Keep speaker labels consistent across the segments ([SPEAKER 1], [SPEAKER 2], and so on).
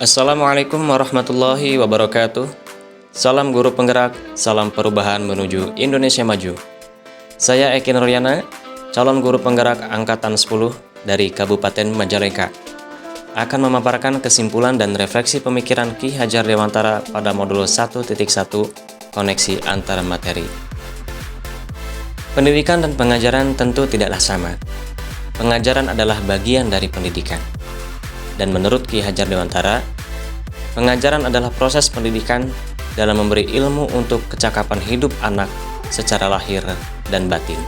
[SPEAKER 1] Assalamualaikum warahmatullahi wabarakatuh. Salam guru penggerak, salam perubahan menuju Indonesia maju. Saya Eki Nuryana, calon guru penggerak angkatan 10 dari Kabupaten Majalengka, akan memaparkan kesimpulan dan refleksi pemikiran Ki Hajar Dewantara pada modul 1.1 koneksi antar materi. Pendidikan dan pengajaran tentu tidaklah sama. Pengajaran adalah bagian dari pendidikan. Dan menurut Ki Hajar Dewantara, pengajaran adalah proses pendidikan dalam memberi ilmu untuk kecakapan hidup anak secara lahir dan batin.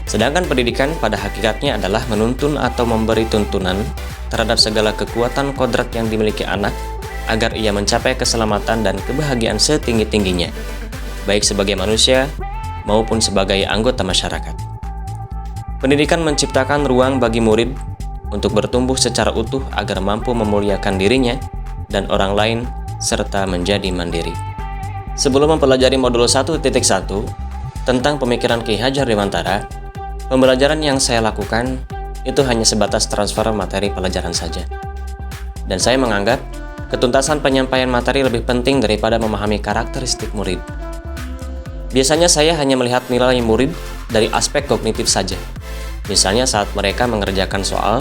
[SPEAKER 1] Sedangkan pendidikan pada hakikatnya adalah menuntun atau memberi tuntunan terhadap segala kekuatan kodrat yang dimiliki anak agar ia mencapai keselamatan dan kebahagiaan setinggi-tingginya, baik sebagai manusia maupun sebagai anggota masyarakat. Pendidikan menciptakan ruang bagi murid untuk bertumbuh secara utuh agar mampu memuliakan dirinya dan orang lain serta menjadi mandiri. Sebelum mempelajari modul 1.1 tentang pemikiran Ki Hajar Dewantara, pembelajaran yang saya lakukan itu hanya sebatas transfer materi pelajaran saja. Dan saya menganggap ketuntasan penyampaian materi lebih penting daripada memahami karakteristik murid. Biasanya saya hanya melihat nilai murid dari aspek kognitif saja. Misalnya saat mereka mengerjakan soal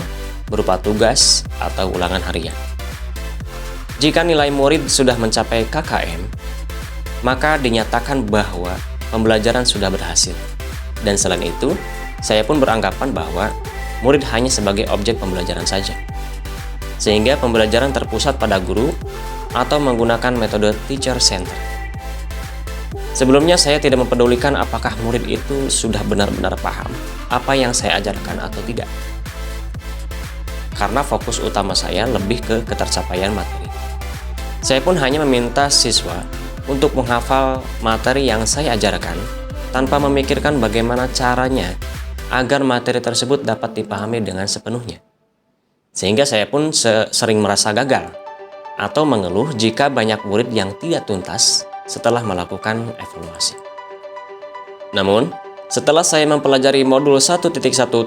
[SPEAKER 1] berupa tugas atau ulangan harian. Jika nilai murid sudah mencapai KKM, maka dinyatakan bahwa pembelajaran sudah berhasil. Dan selain itu, saya pun beranggapan bahwa murid hanya sebagai objek pembelajaran saja. Sehingga pembelajaran terpusat pada guru atau menggunakan metode teacher center. Sebelumnya saya tidak mempedulikan apakah murid itu sudah benar-benar paham apa yang saya ajarkan atau tidak. Karena fokus utama saya lebih ke ketercapaian materi. Saya pun hanya meminta siswa untuk menghafal materi yang saya ajarkan tanpa memikirkan bagaimana caranya agar materi tersebut dapat dipahami dengan sepenuhnya. Sehingga saya pun sering merasa gagal atau mengeluh jika banyak murid yang tidak tuntas setelah melakukan evaluasi. Namun, setelah saya mempelajari modul 1.1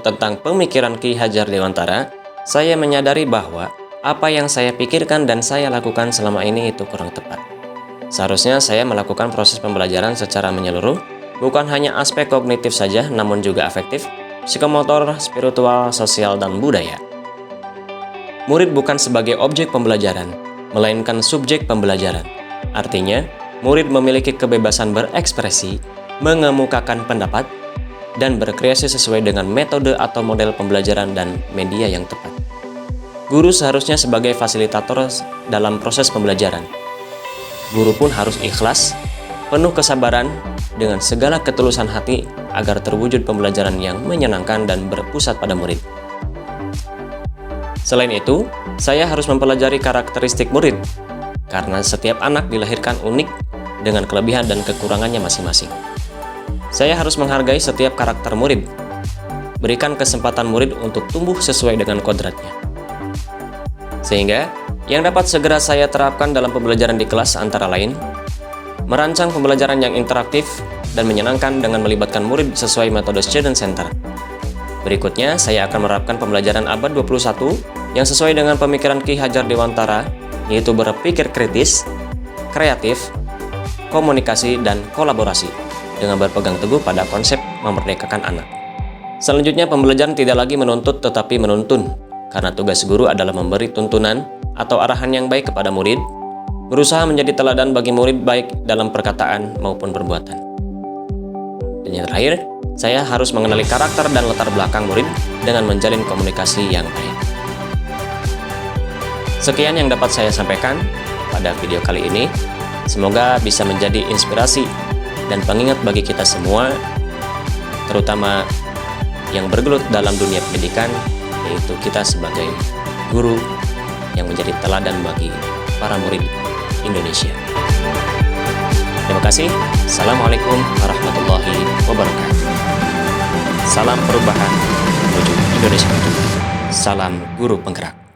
[SPEAKER 1] tentang pemikiran Ki Hajar Dewantara, saya menyadari bahwa apa yang saya pikirkan dan saya lakukan selama ini itu kurang tepat. Seharusnya saya melakukan proses pembelajaran secara menyeluruh, bukan hanya aspek kognitif saja, namun juga afektif, psikomotor, spiritual, sosial, dan budaya. Murid bukan sebagai objek pembelajaran, melainkan subjek pembelajaran. Artinya, murid memiliki kebebasan berekspresi, mengemukakan pendapat, dan berkreasi sesuai dengan metode atau model pembelajaran dan media yang tepat. Guru seharusnya sebagai fasilitator dalam proses pembelajaran. Guru pun harus ikhlas, penuh kesabaran, dengan segala ketulusan hati agar terwujud pembelajaran yang menyenangkan dan berpusat pada murid. Selain itu, saya harus mempelajari karakteristik murid, karena setiap anak dilahirkan unik dengan kelebihan dan kekurangannya masing-masing. Saya harus menghargai setiap karakter murid, berikan kesempatan murid untuk tumbuh sesuai dengan kodratnya. Sehingga, yang dapat segera saya terapkan dalam pembelajaran di kelas antara lain, merancang pembelajaran yang interaktif dan menyenangkan dengan melibatkan murid sesuai metode student center. Berikutnya, saya akan menerapkan pembelajaran abad 21 yang sesuai dengan pemikiran Ki Hajar Dewantara, yaitu berpikir kritis, kreatif, komunikasi, dan kolaborasi dengan berpegang teguh pada konsep memerdekakan anak. Selanjutnya, pembelajaran tidak lagi menuntut tetapi menuntun, karena tugas guru adalah memberi tuntunan atau arahan yang baik kepada murid, berusaha menjadi teladan bagi murid baik dalam perkataan maupun perbuatan. Dan yang terakhir, saya harus mengenali karakter dan latar belakang murid dengan menjalin komunikasi yang baik. Sekian yang dapat saya sampaikan pada video kali ini. Semoga bisa menjadi inspirasi dan pengingat bagi kita semua, terutama yang bergelut dalam dunia pendidikan, yaitu kita sebagai guru yang menjadi teladan bagi para murid Indonesia. Terima kasih. Assalamualaikum warahmatullahi wabarakatuh. Salam perubahan menuju Indonesia. Salam guru penggerak.